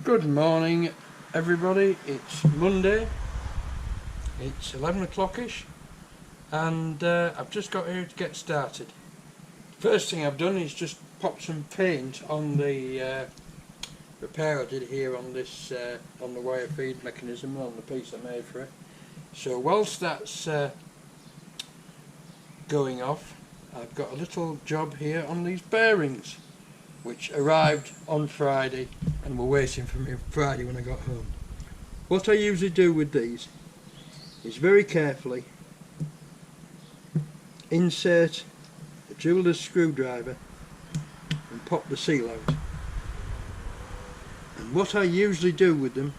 Good morning everybody, it's Monday, it's 11 o'clock-ish and I've just got here to get started. First thing I've done is just pop some paint on the repair I did here on this on the wire feed mechanism, on the piece I made for it. So whilst that's going off, I've got a little job here on these bearings, which arrived on Friday and were waiting for me Friday when I got home. What I usually do with these is very carefully insert a jeweler's screwdriver and pop the seal out. And what I usually do with them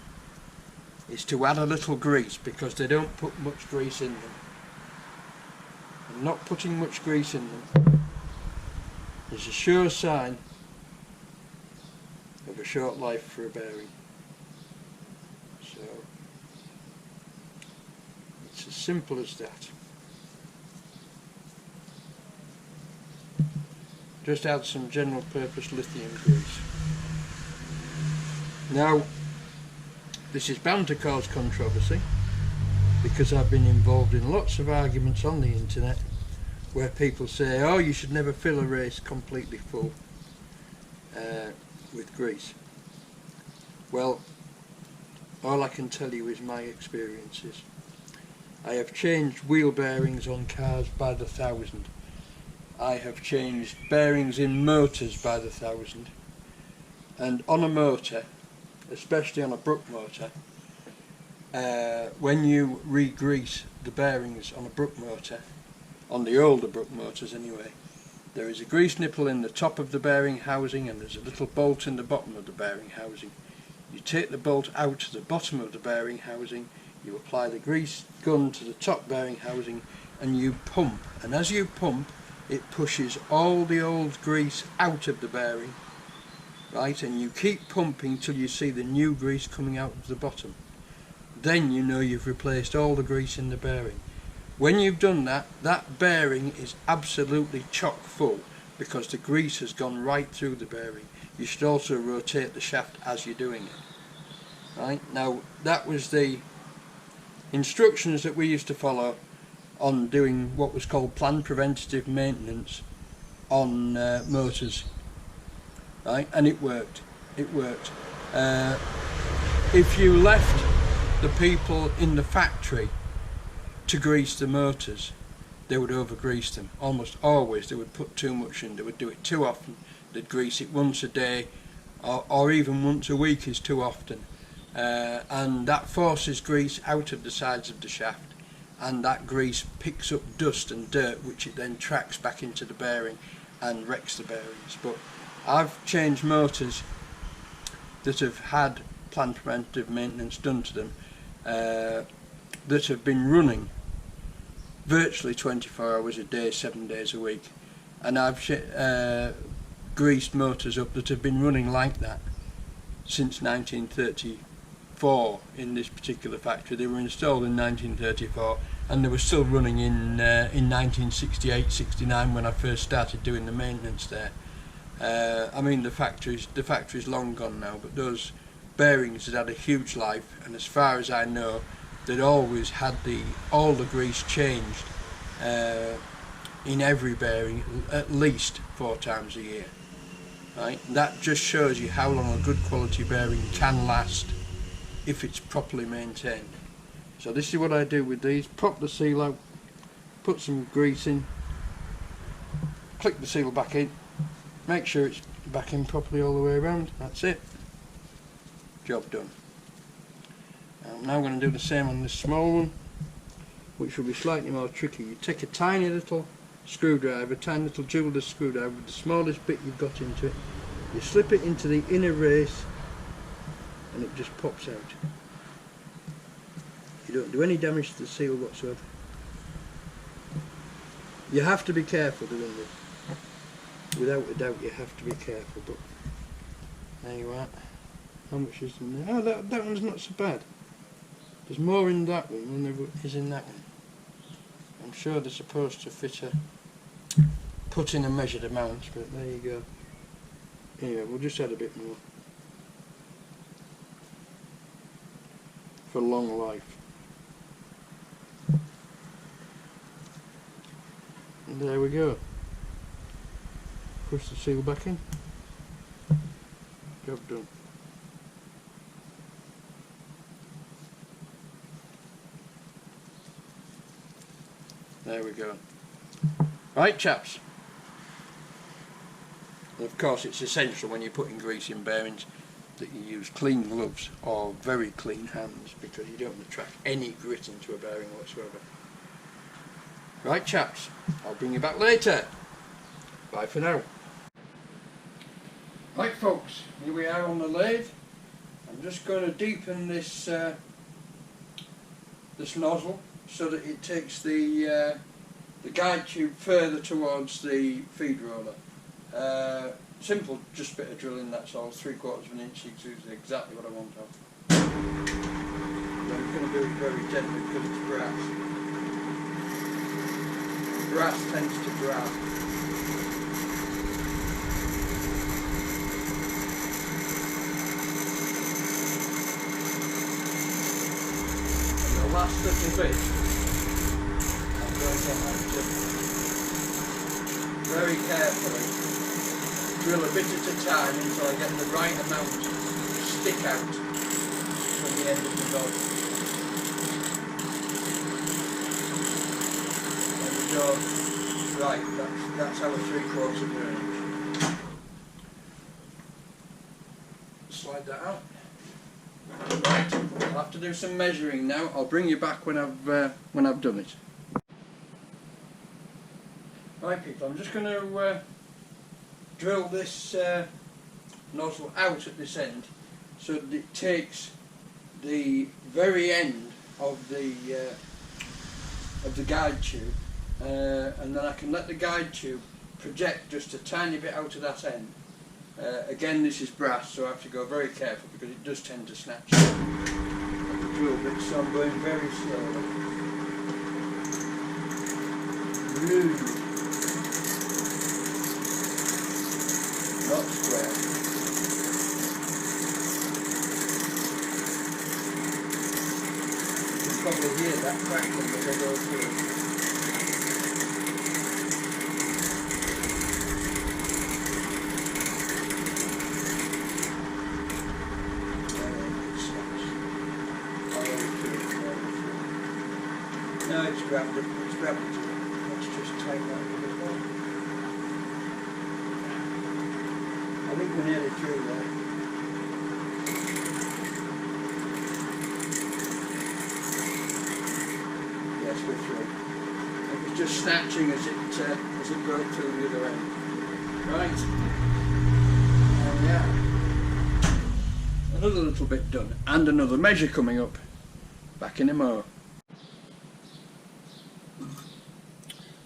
is to add a little grease, because they don't put much grease in them. And not putting much grease in them is a sure sign of a short life for a bearing. So it's as simple as that. Just add some general purpose lithium grease. Now this is bound to cause controversy, because I've been involved in lots of arguments on the internet where people say, oh, you should never fill a race completely full with grease. Well, all I can tell you is my experiences. I have changed wheel bearings on cars by the thousand. I have changed bearings in motors by the thousand. And on a motor, especially on a Brook motor, when you re-grease the bearings on a Brook motor, on the older Brook motors anyway, there is a grease nipple in the top of the bearing housing and there's a little bolt in the bottom of the bearing housing. You take the bolt out to the bottom of the bearing housing, you apply the grease gun to the top bearing housing and you pump, and as you pump it pushes all the old grease out of the bearing, right, and you keep pumping till you see the new grease coming out of the bottom. Then you know you've replaced all the grease in the bearing. When you've done that, that bearing is absolutely chock full because the grease has gone right through the bearing. You should also rotate the shaft as you're doing it. Right? Now that was the instructions that we used to follow on doing what was called planned preventative maintenance on motors. Right? And it worked. It worked. If you left the people in the factory to grease the motors, they would over-grease them. Almost always they would put too much in, they would do it too often. They'd grease it once a day or even once a week is too often, and that forces grease out of the sides of the shaft, and that grease picks up dust and dirt which it then tracks back into the bearing and wrecks the bearings. But I've changed motors that have had planned preventative maintenance done to them, that have been running virtually 24 hours a day, 7 days a week, and I've greased motors up that have been running like that since 1934 in this particular factory. They were installed in 1934 and they were still running in 1968-69 when I first started doing the maintenance there. I mean the factory's long gone now, but those bearings had had a huge life, and as far as I know they'd always had all the grease changed in every bearing at least 4 times a year. Right? That just shows you how long a good quality bearing can last if it's properly maintained. So this is what I do with these: pop the seal out, put some grease in, click the seal back in, make sure it's back in properly all the way around. That's it. Job done. I'm now going to do the same on this small one, which will be slightly more tricky. You take a tiny little screwdriver, tiny little jeweler's screwdriver with the smallest bit you've got into it, you slip it into the inner race and it just pops out. You don't do any damage to the seal whatsoever. You have to be careful doing this. Without a doubt you have to be careful, but there you are. How much is in there? Oh, that one's not so bad. There's more in that one than there is in that one. I'm sure they're supposed to fit put in a measured amount, but there you go. Anyway, we'll just add a bit more. for long life. And there we go. Push the seal back in. Job done. There we go. Right, chaps. And of course it's essential when you're putting grease in bearings that you use clean gloves or very clean hands, because you don't want to track any grit into a bearing whatsoever. Right, chaps, I'll bring you back later. Bye for now. Right folks, here we are on the lathe. I'm just going to deepen this this nozzle so that it takes the guide tube further towards the feed roller. Simple, just a bit of drilling, that's all. 3/4 of an inch is exactly what I want of. I'm going to do it very gently because it's brass. Brass tends to grab. And the last little bit, I'm going to have to very carefully drill a bit at a time until I get the right amount to stick out from the end of the nozzle. There we go. Right, that's our 3/4 of an inch. Slide that out. Right, I'll have to do some measuring now. I'll bring you back when I've done it. Right people, I'm just going to drill this nozzle out at this end so that it takes the very end of the guide tube, and then I can let the guide tube project just a tiny bit out of that end. Again, this is brass, so I have to go very careful because it does tend to snatch the drill bit, so I'm going very slowly. Not square. You can probably hear that crackling as I go through. No, it's grabbed it. It's grabbed it. Let's just tighten that a little bit more. I think we're nearly through there. Yes, we're through. It was just snatching as it broke through the other end. Right. There we are. Another little bit done, and another measure coming up. Back in a mo.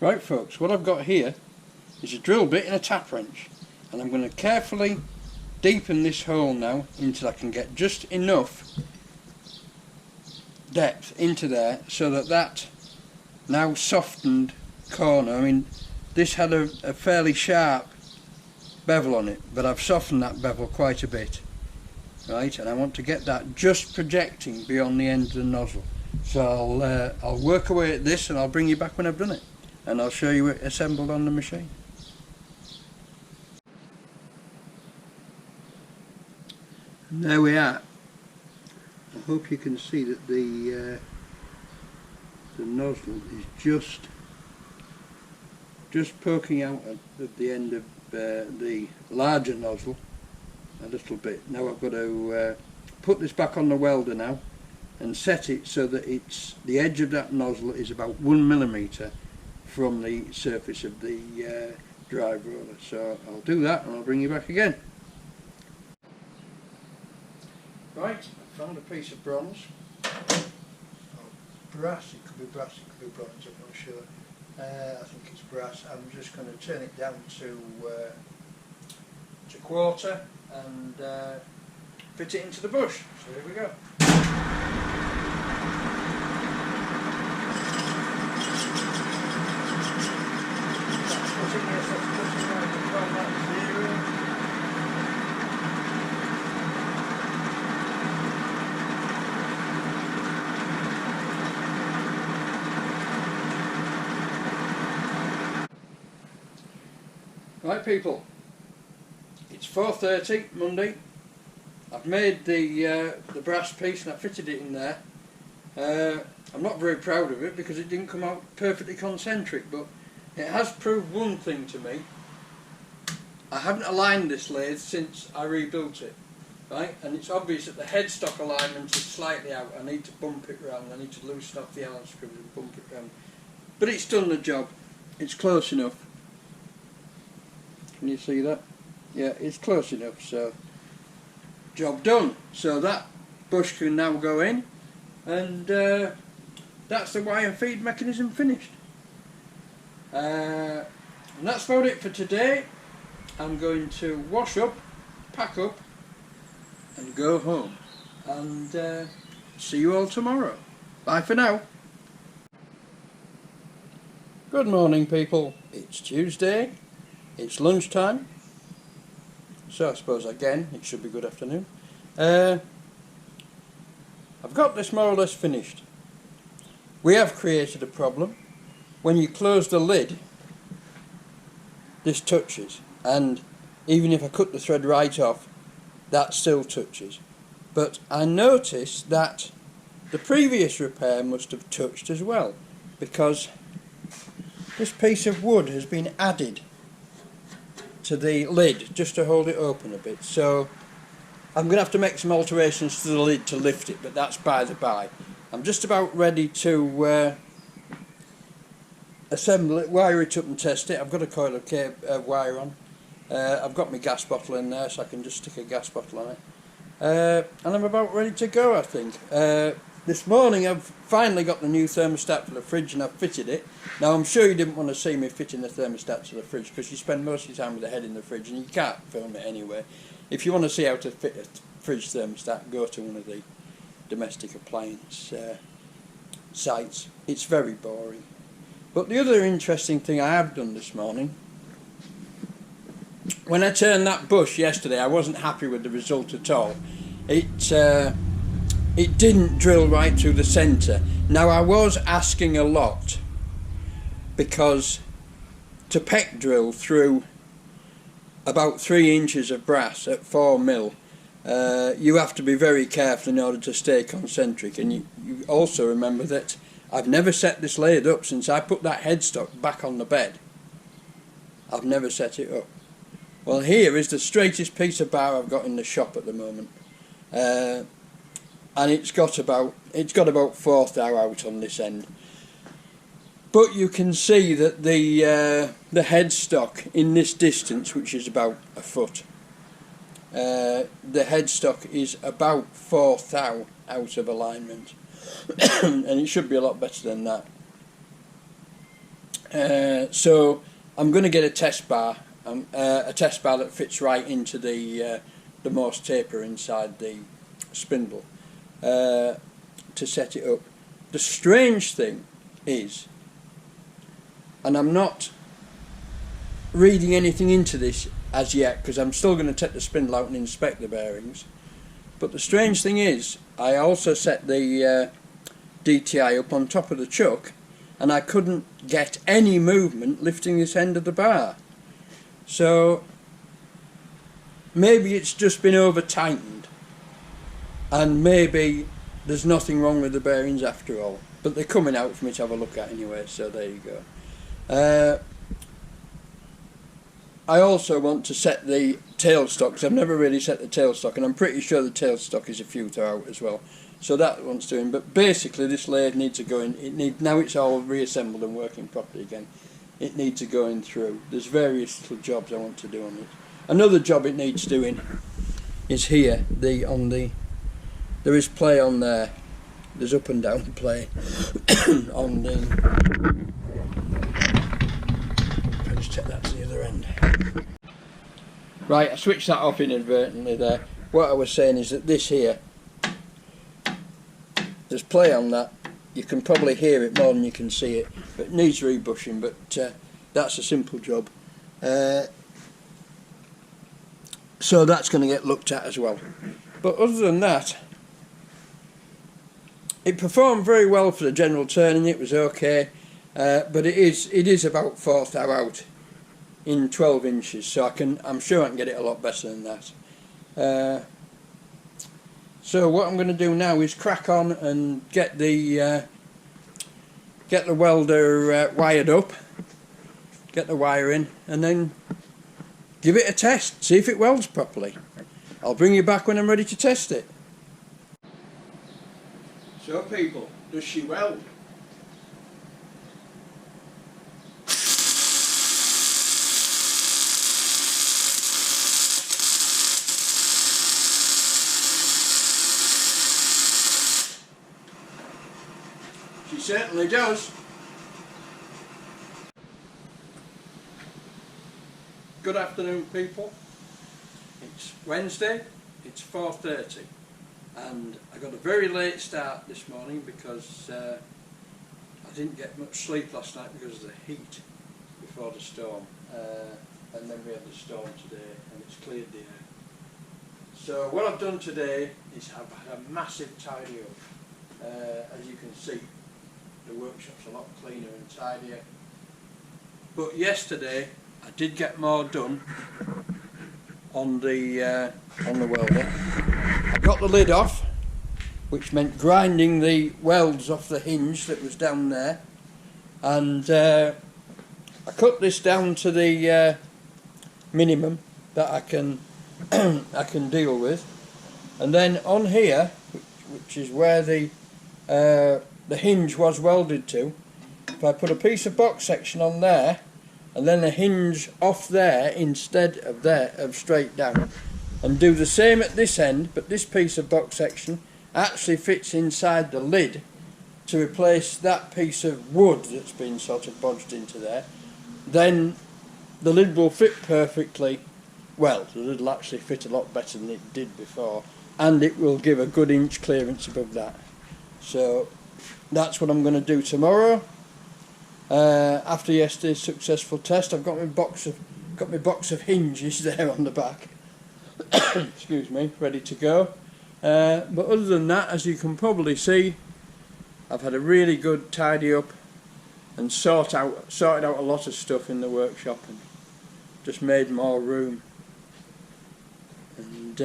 Right folks, what I've got here is a drill bit and a tap wrench, and I'm going to carefully deepen this hole now until I can get just enough depth into there so that that now softened corner, I mean this had a fairly sharp bevel on it, but I've softened that bevel quite a bit, right, and I want to get that just projecting beyond the end of the nozzle. So I'll work away at this and I'll bring you back when I've done it, and I'll show you it assembled on the machine. And there we are. I hope you can see that the nozzle is just poking out at the end of the larger nozzle a little bit. Now I've got to put this back on the welder now and set it so that the edge of that nozzle is about 1 millimetre from the surface of the drive roller. So I'll do that and I'll bring you back again. Right, I found a piece of bronze. Brass, it could be brass, it could be bronze, I'm not sure. I think it's brass. I'm just going to turn it down to 1/4 and fit it into the bush. So here we go. Right people, it's 4:30 Monday. I've made the brass piece and I fitted it in there. I'm not very proud of it because it didn't come out perfectly concentric, but it has proved one thing to me. I haven't aligned this lathe since I rebuilt it, right? And it's obvious that the headstock alignment is slightly out. I need to bump it round. I need to loosen off the Allen screws and bump it round. But it's done the job. It's close enough. Can you see that? Yeah, it's close enough, so job done. So that bush can now go in, and that's the wire feed mechanism finished. And that's about it for today. I'm going to wash up, pack up and go home, and see you all tomorrow. Bye for now. Good morning people, it's Tuesday, it's lunchtime, so I suppose again it should be good afternoon. I've got this more or less finished. We have created a problem. When you close the lid, this touches, and even if I cut the thread right off, that still touches. But I noticed that the previous repair must have touched as well, because this piece of wood has been added to the lid just to hold it open a bit. So I'm going to have to make some alterations to the lid to lift it, but that's by the by. I'm just about ready to assemble it, wire it up and test it. I've got a coil of wire on. I've got my gas bottle in there, so I can just stick a gas bottle on it. And I'm about ready to go, I think. This morning I've finally got the new thermostat for the fridge and I've fitted it. Now I'm sure you didn't want to see me fitting the thermostat to the fridge because you spend most of your time with the head in the fridge and you can't film it anyway. If you want to see how to fit a fridge thermostat, go to one of the domestic appliance sites. It's very boring. But the other interesting thing I have done this morning, when I turned that bush yesterday, I wasn't happy with the result at all. It didn't drill right through the centre. Now I was asking a lot, because to peck drill through about 3 inches of brass at 4mm, you have to be very careful in order to stay concentric. And you also remember that I've never set this lathe up since I put that headstock back on the bed. I've never set it up. Well, here is the straightest piece of bar I've got in the shop at the moment, and it's got about 4th hour out on this end. But you can see that the headstock in this distance, which is about a foot, the headstock is about 4th thou out of alignment, and it should be a lot better than that. So I'm going to get a test bar. A test bar that fits right into the Morse taper inside the spindle to set it up. The strange thing is, and I'm not reading anything into this as yet because I'm still going to take the spindle out and inspect the bearings, but the strange thing is I also set the DTI up on top of the chuck and I couldn't get any movement lifting this end of the bar. So maybe it's just been over tightened, and maybe there's nothing wrong with the bearings after all, but they're coming out for me to have a look at anyway, so there you go. I also want to set the tailstock, because I've never really set the tailstock, and I'm pretty sure the tailstock is a few thou out as well, so that one's doing. But basically this lathe needs to go in. Now it's all reassembled and working properly again, it needs to go in through. There's various little jobs I want to do on it. Another job it needs doing is here. There is play on there. There's up and down play on the. I'll just check that to the other end. Right, I switched that off inadvertently there. What I was saying is that this here, there's play on that. You can probably hear it more than you can see it, but it needs rebushing, but that's a simple job. So that's going to get looked at as well. But other than that, it performed very well for the general turning. It was okay, but it is about 4th thou out in 12 inches, so I'm sure I can get it a lot better than that. So what I'm going to do now is crack on and get the welder wired up, get the wire in, and then give it a test, see if it welds properly. I'll bring you back when I'm ready to test it. So people, does she weld? She certainly does. Good afternoon people. It's Wednesday, it's 4:30 and I got a very late start this morning because I didn't get much sleep last night because of the heat before the storm, and then we had the storm today and it's cleared the air. So what I've done today is I've had a massive tidy up. As you can see, the workshop's a lot cleaner and tidier, but yesterday I did get more done on the welder. I got the lid off, which meant grinding the welds off the hinge that was down there, and I cut this down to the minimum that I can I can deal with, and then on here, which is where the hinge was welded to, if I put a piece of box section on there and then a hinge off there instead of straight down, and do the same at this end, but this piece of box section actually fits inside the lid to replace that piece of wood that's been sort of bodged into there, then the lid will fit perfectly well. The lid will actually fit a lot better than it did before, and it will give a good inch clearance above that. So that's what I'm going to do tomorrow. After yesterday's successful test, I've got my box of hinges there on the back. Excuse me, ready to go. But other than that, as you can probably see, I've had a really good tidy up and sorted out a lot of stuff in the workshop and just made more room. And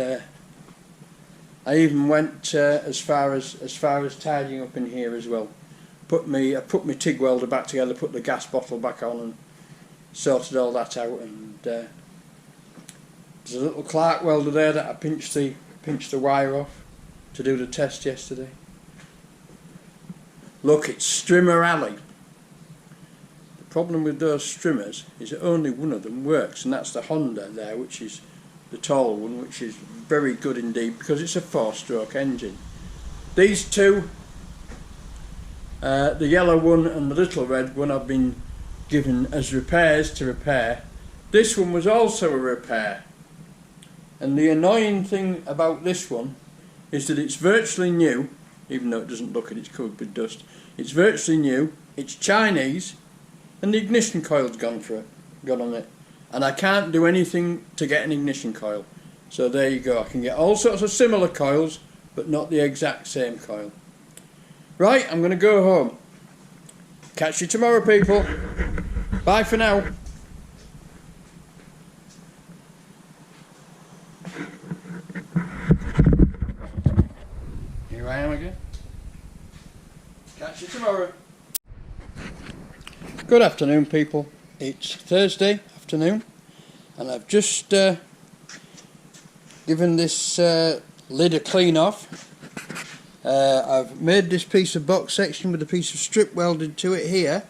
I even went as far as tidying up in here as well. I put my TIG welder back together, put the gas bottle back on, and sorted all that out. And there's a little Clark welder there that I pinched the wire off to do the test yesterday. Look, it's Strimmer Alley. The problem with those Strimmers is that only one of them works, and that's the Honda there, which is the tall one, which is very good indeed because it's a 4-stroke engine. These two, the yellow one and the little red one, I've been given as repairs to repair. This one was also a repair, and the annoying thing about this one is that it's virtually new, even though it doesn't look it, it's covered with dust. It's virtually new, it's Chinese, and the ignition coil's gone on it, and I can't do anything to get an ignition coil. So there you go, I can get all sorts of similar coils but not the exact same coil. Right, I'm going to go home. Catch you tomorrow people. Bye for now. Here I am again. Catch you tomorrow. Good afternoon people. It's Thursday afternoon and I've just given this lid a clean off. I've made this piece of box section with a piece of strip welded to it here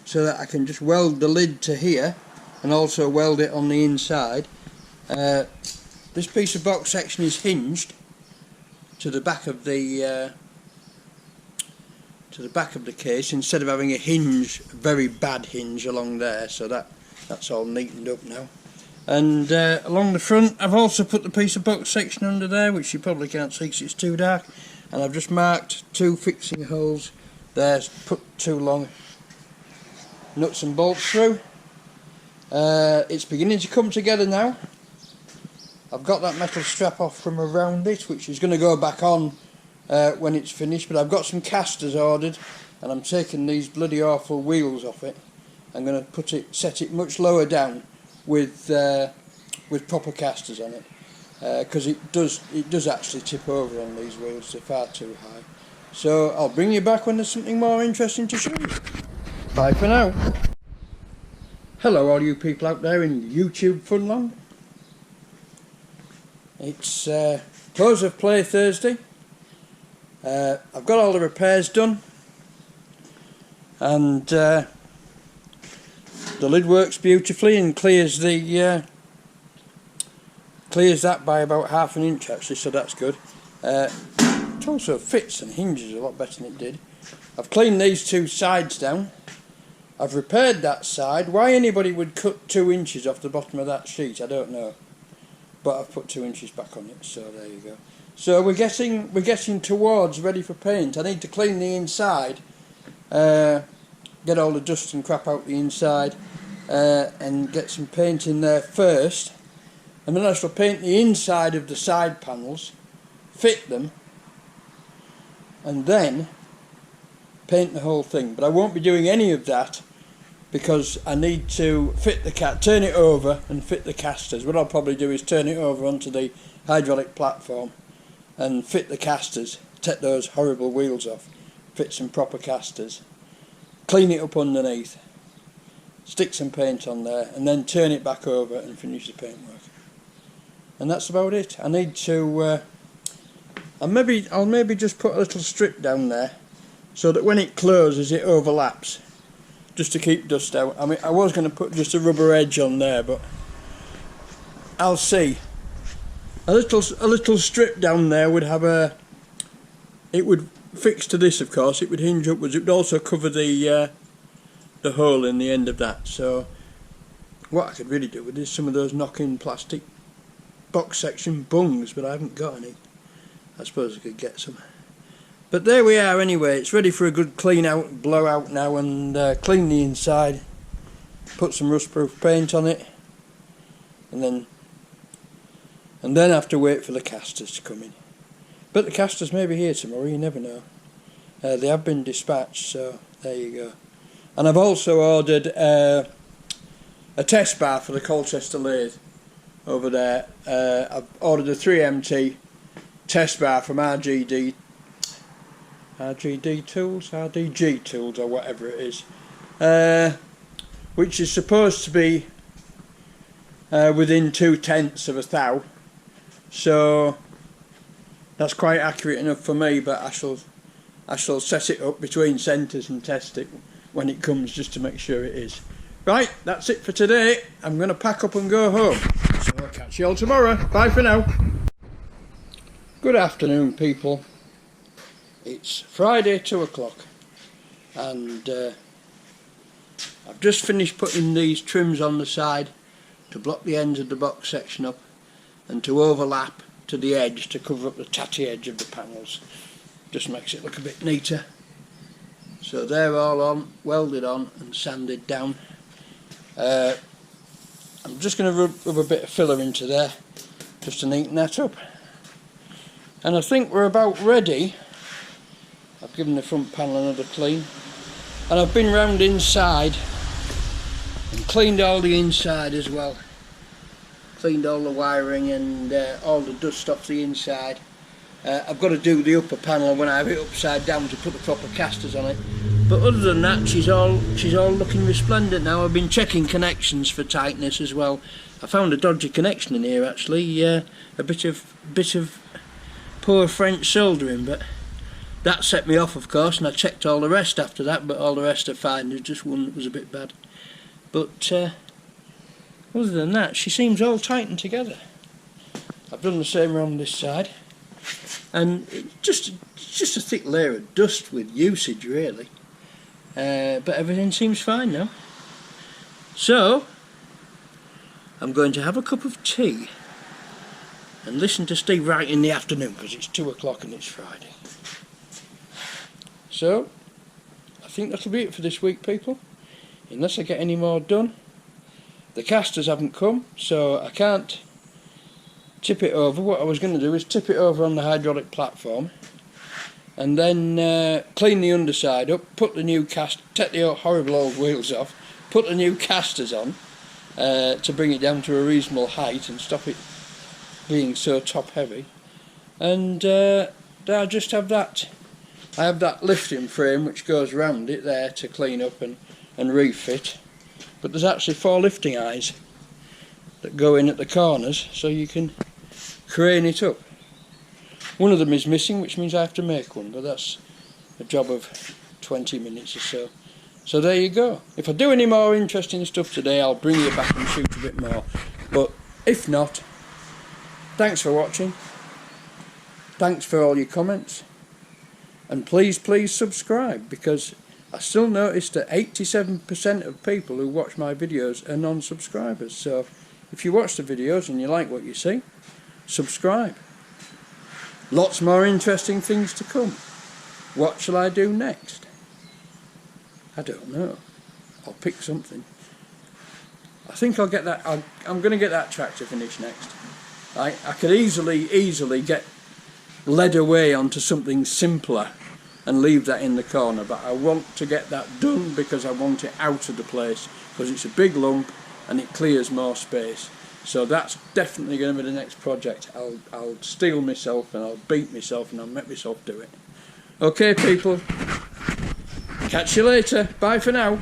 so that I can just weld the lid to here and also weld it on the inside. This piece of box section is hinged to the back of the case instead of having a hinge, a very bad hinge along there, so that's all neatened up now. And along the front I've also put the piece of box section under there, which you probably can't see because it's too dark, and I've just marked 2 fixing holes there, put 2 long nuts and bolts through. It's beginning to come together now. I've got that metal strap off from around it, which is going to go back on when it's finished, but I've got some casters ordered and I'm taking these bloody awful wheels off it. I'm going to set it much lower down with proper casters on it, because it does actually tip over on these wheels. They're far too high. So I'll bring you back when there's something more interesting to show you. Bye for now. Hello all you people out there in YouTube Funland. It's close of play Thursday. I've got all the repairs done, and the lid works beautifully and clears that by about ½ an inch actually, so that's good. It also fits and hinges a lot better than it did. I've cleaned these two sides down. I've repaired that side. Why anybody would cut 2 inches off the bottom of that sheet, I don't know. But I've put 2 inches back on it, so there you go. So we're getting towards ready for paint. I need to clean the inside, get all the dust and crap out the inside, and get some paint in there first. And then I shall paint the inside of the side panels, fit them, and then paint the whole thing. But I won't be doing any of that because I need to fit turn it over and fit the casters. What I'll probably do is turn it over onto the hydraulic platform and fit the casters, take those horrible wheels off, fit some proper casters, clean it up underneath, stick some paint on there, and then turn it back over and finish the paintwork. And that's about it. I need to I'll maybe just put a little strip down there so that when it closes it overlaps, just to keep dust out. I mean, I was going to put just a rubber edge on there, but I'll see. A little strip down there would have it would fix to this, of course. It would hinge upwards. It would also cover the hole in the end of that. So what I could really do with is some of those knock-in plastic box section bungs, but I haven't got any. I suppose I could get some. But there we are anyway. It's ready for a good clean out, blow out now, and clean the inside, put some rust-proof paint on it, and then have to wait for the casters to come in. But the casters may be here tomorrow, you never know. They have been dispatched, so there you go. And I've also ordered a test bar for the Colchester lathe over there. I've ordered a 3MT test bar from RGG Tools, or whatever it is, which is supposed to be within 2/10 of a thou. So that's quite accurate enough for me, but I shall set it up between centres and test it when it comes, just to make sure it is. Right, that's it for today. I'm going to pack up and go home. So I'll catch you all tomorrow. Bye for now. Good afternoon, people. It's Friday 2 o'clock, and I've just finished putting these trims on the side to block the ends of the box section up and to overlap to the edge to cover up the tatty edge of the panels. Just makes it look a bit neater. So they're all on, welded on and sanded down. I'm just going to rub a bit of filler into there just to neaten that up. And I think we're about ready. I've given the front panel another clean, and I've been round inside and cleaned all the inside as well. Cleaned all the wiring and all the dust off the inside. I've got to do the upper panel when I have it upside down to put the proper casters on it. But other than that, she's all looking resplendent now. I've been checking connections for tightness as well. I found a dodgy connection in here actually, a bit of poor French soldering, but that set me off, of course, and I checked all the rest after that, but all the rest are fine. There's just one that was a bit bad. But other than that, she seems all tightened together. I've done the same around this side, and it's just a thick layer of dust with usage, really. But everything seems fine now. So I'm going to have a cup of tea and listen to Steve Wright in the afternoon, because it's 2 o'clock and it's Friday. So I think that'll be it for this week, people, unless I get any more done. The casters haven't come, so I can't tip it over. What I was going to do is tip it over on the hydraulic platform and then clean the underside up, put the new take the horrible old wheels off, put the new casters on, to bring it down to a reasonable height and stop it being so top heavy. And I just have that. I have that lifting frame which goes around it there to clean up and refit. But there's actually 4 lifting eyes that go in at the corners, so you can crane it up. One of them is missing, which means I have to make one, but that's a job of 20 minutes or so. So there you go. If I do any more interesting stuff today, I'll bring you back and shoot a bit more. But if not, thanks for watching. Thanks for all your comments. And please subscribe, because I still notice that 87% of people who watch my videos are non-subscribers. So if you watch the videos and you like what you see, subscribe. Lots more interesting things to come. What shall I do next? I don't know. I'll pick something. I think I'll get that. I'm going to get that tractor finished next. I could easily get led away onto something simpler and leave that in the corner, but I want to get that done because I want it out of the place, because it's a big lump and it clears more space. So that's definitely going to be the next project. I'll steel myself and I'll beat myself and I'll make myself do it. Okay people, catch you later. Bye for now.